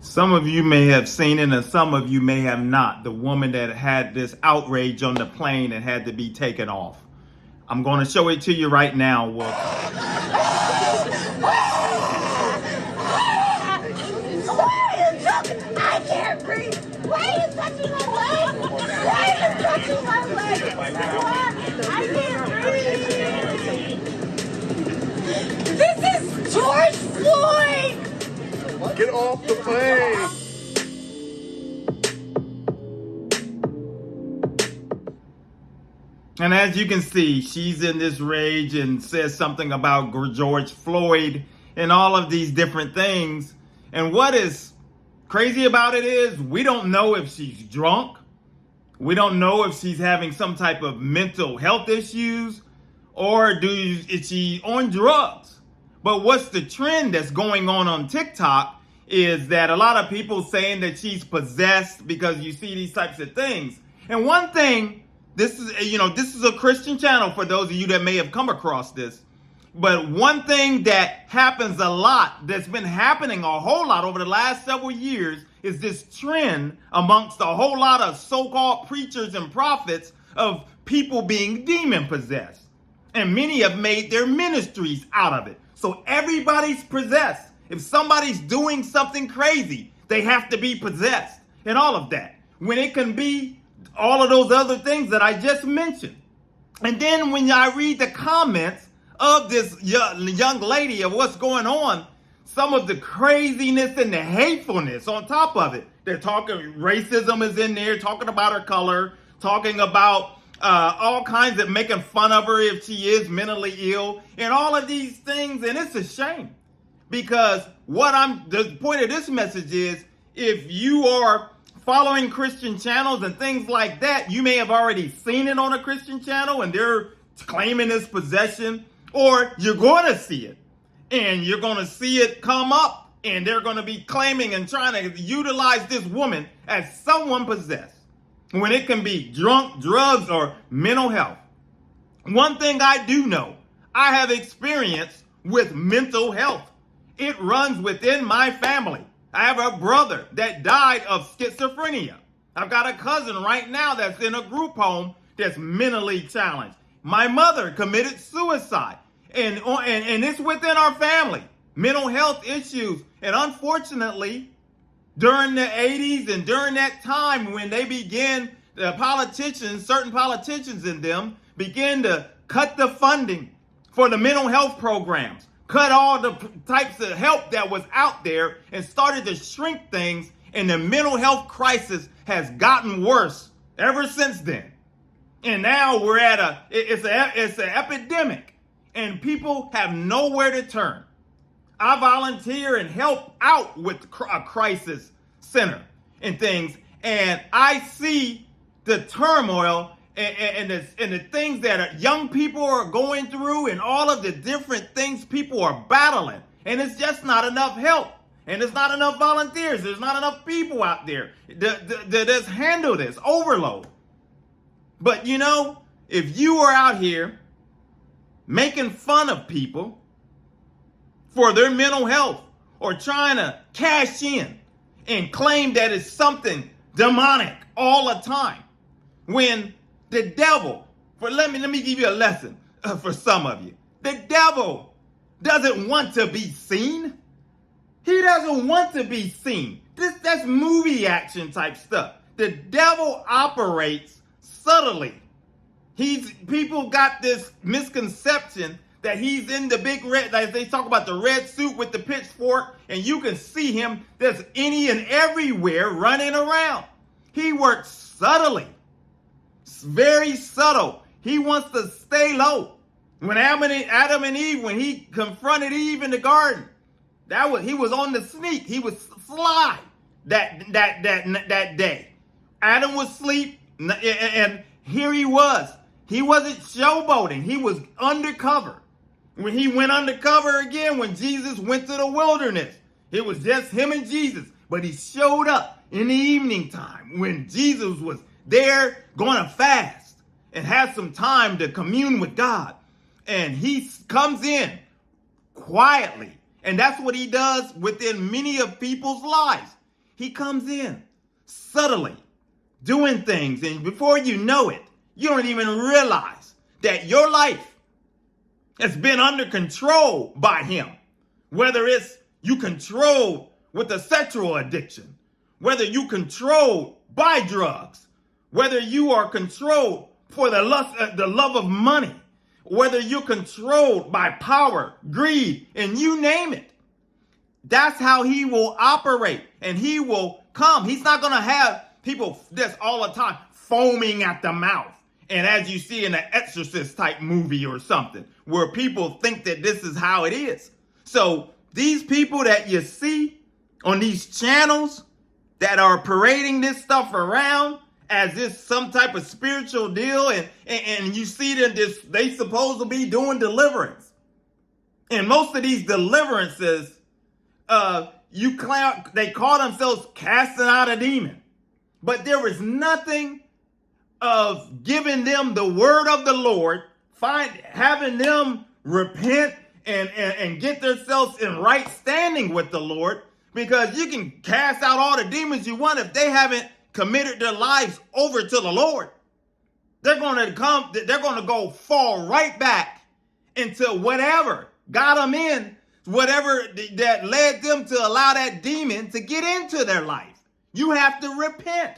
Some of you may have seen it and some of you may have not. The woman that had this outrage on the plane and had to be taken off. I'm going to show it to you right now. I can't breathe. Why are you touching my leg? Why are you touching my leg? I can't breathe. This is George Floyd. Get off the plane. And as you can see, she's in this rage and says something about George Floyd and all of these different things. And what is crazy about it is we don't know if she's drunk. We don't know if she's having some type of mental health issues or is she on drugs. But what's the trend that's going on TikTok is that a lot of people saying that she's possessed because you see these types of things. And one thing, this is a Christian channel for those of you that may have come across this. But one thing that happens a lot, that's been happening a whole lot over the last several years, is this trend amongst a whole lot of so-called preachers and prophets of people being demon possessed. And many have made their ministries out of it. So everybody's possessed. If somebody's doing something crazy, they have to be possessed and all of that. When it can be all of those other things that I just mentioned. And then when I read the comments of this young lady of what's going on, some of the craziness and the hatefulness on top of it. They're talking, racism is in there, talking about her color, talking about all kinds of making fun of her if she is mentally ill and all of these things. And it's a shame because the point of this message is if you are following Christian channels and things like that, you may have already seen it on a Christian channel and they're claiming this possession, or you're going to see it and you're going to see it come up and they're going to be claiming and trying to utilize this woman as someone possessed when it can be drunk, drugs, or mental health. One thing I do know, I have experience with mental health. It runs within my family. I have a brother that died of schizophrenia. I've got a cousin right now that's in a group home that's mentally challenged. My mother committed suicide, and it's within our family. Mental health issues, and unfortunately, during the 80s and during that time when they began, certain politicians in them began to cut the funding for the mental health programs, cut all the types of help that was out there and started to shrink things. And the mental health crisis has gotten worse ever since then. And now we're at it's an epidemic and people have nowhere to turn. I volunteer and help out with a crisis center and things. And I see the turmoil and the things that young people are going through and all of the different things people are battling. And it's just not enough help. And there's not enough volunteers. There's not enough people out there that just handle this overload. But if you are out here making fun of people for their mental health or trying to cash in and claim that it's something demonic all the time, when the devil, let me give you a lesson for some of you. The devil doesn't want to be seen. He doesn't want to be seen. That's movie action type stuff. The devil operates subtly. People got this misconception that he's in the big red, like they talk about the red suit with the pitchfork, and you can see him there's any and everywhere running around. He works subtly. Very subtle. He wants to stay low. When Adam and Eve, when he confronted Eve in the garden, he was on the sneak. He was sly that day. Adam was asleep, and here he was. He wasn't showboating. He was undercover. When he went undercover again, when Jesus went to the wilderness, it was just him and Jesus. But he showed up in the evening time when Jesus was there going to fast and have some time to commune with God. And he comes in quietly. And that's what he does within many of people's lives. he comes in subtly doing things. And before you know it, you don't even realize that your life has been under control by him. Whether it's you controlled with a sexual addiction, whether you controlled by drugs, whether you are controlled for the love of money, whether you're controlled by power, greed, and you name it. That's how he will operate, and he will come. He's not going to have people this all the time foaming at the mouth. And as you see in an Exorcist type movie or something, where people think that this is how it is. So these people that you see on these channels that are parading this stuff around as this some type of spiritual deal, and you see that they supposed to be doing deliverance. And most of these deliverances, they call themselves casting out a demon. But there is nothing of giving them the word of the Lord, having them repent and get themselves in right standing with the Lord, because you can cast out all the demons you want if they haven't committed their lives over to the Lord. They're going to go fall right back into whatever got them in, whatever that led them to allow that demon to get into their life. You have to repent.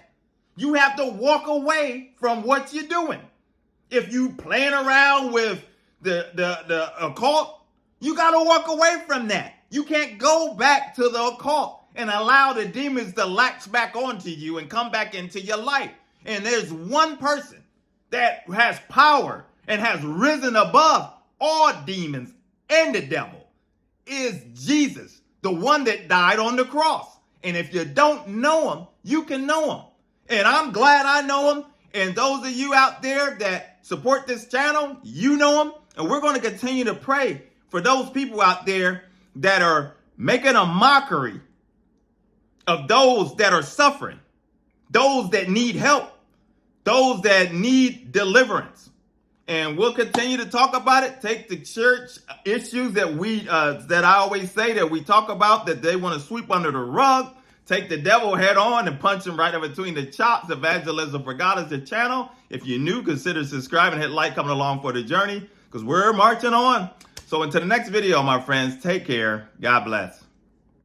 You have to walk away from what you're doing. If you playing around with the occult, you got to walk away from that. You can't go back to the occult and allow the demons to latch back onto you and come back into your life. And there's one person that has power and has risen above all demons and the devil, is Jesus, the one that died on the cross. And if you don't know him, you can know him. And I'm glad I know him. And those of you out there that support this channel, you know him. And we're going to continue to pray for those people out there that are making a mockery of those that are suffering, those that need help, those that need deliverance. And we'll continue to talk about it. Take the church issues that I always say that we talk about, that they want to sweep under the rug. Take the devil head on and punch him right in between the chops. Evangelism for God is the channel. If you're new, consider subscribing, hit like, coming along for the journey, because we're marching on. So until the next video, my friends, take care. God bless.